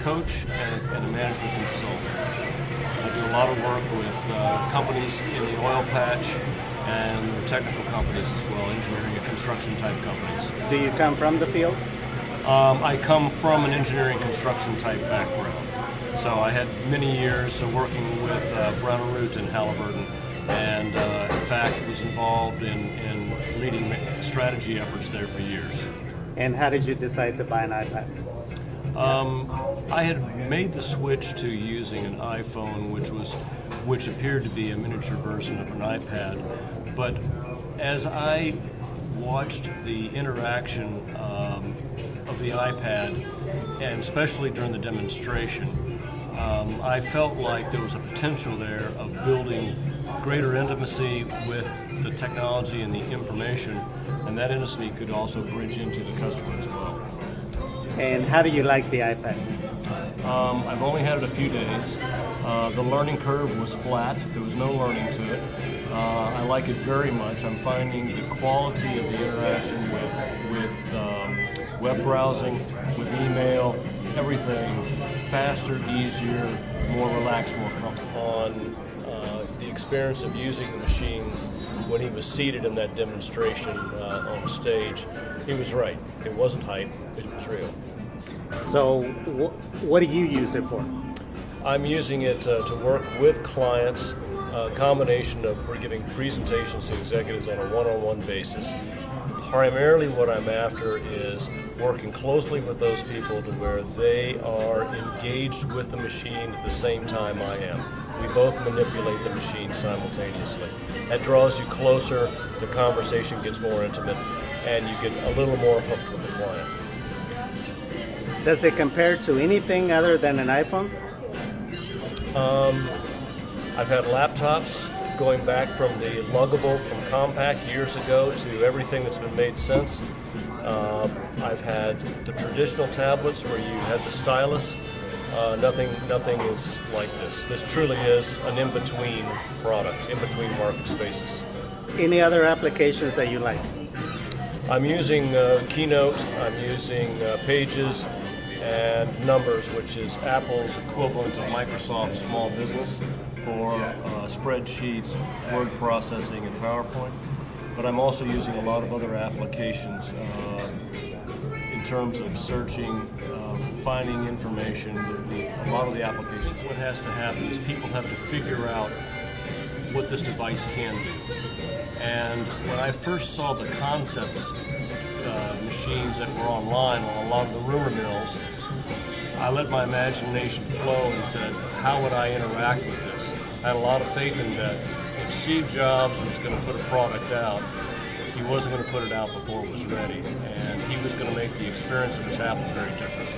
coach and a management consultant. I do a lot of work with companies in the oil patch and technical companies as well, engineering and construction type companies. Do you come from the field? I come from an engineering construction type background. So I had many years working with Brown & Root and Halliburton, and in fact was involved in leading strategy efforts there for years. And how did you decide to buy an iPad? I had made the switch to using an iPhone, which appeared to be a miniature version of an iPad. But as I watched the interaction of the iPad, and especially during the demonstration, I felt like there was a potential there of building greater intimacy with the technology and the information, and that intimacy could also bridge into the customer as well. And how do you like the iPad? I've only had it a few days. The learning curve was flat. There was no learning to it. I like it very much. I'm finding the quality of the interaction with web browsing, with email, everything faster, easier, more relaxed, more comfortable. On the experience of using the machine when he was seated in that demonstration on stage, he was right. It wasn't hype, it was real. So what do you use it for? I'm using it to work with clients, a combination of giving presentations to executives on a one-on-one basis. Primarily what I'm after is working closely with those people to where they are engaged with the machine at the same time I am. We both manipulate the machine simultaneously. That draws you closer, the conversation gets more intimate, and you get a little more hooked with the client. Does it compare to anything other than an iPhone? I've had laptops going back from the luggable from compact years ago to everything that's been made since. I've had the traditional tablets where you had the stylus. Nothing is like this. This truly is an in-between product, in-between market spaces. Any other applications that you like? I'm using Keynote, I'm using Pages, and Numbers, which is Apple's equivalent of Microsoft Small Business for spreadsheets, word processing, and PowerPoint. But I'm also using a lot of other applications in terms of searching, finding information. A lot of the applications, what has to happen is people have to figure out what this device can do. And when I first saw the concepts machines that were online on a lot of the rumor mills, I let my imagination flow and said, how would I interact with this? I had a lot of faith in that if Steve Jobs was going to put a product out, he wasn't going to put it out before it was ready, and he was going to make the experience of a tablet very different.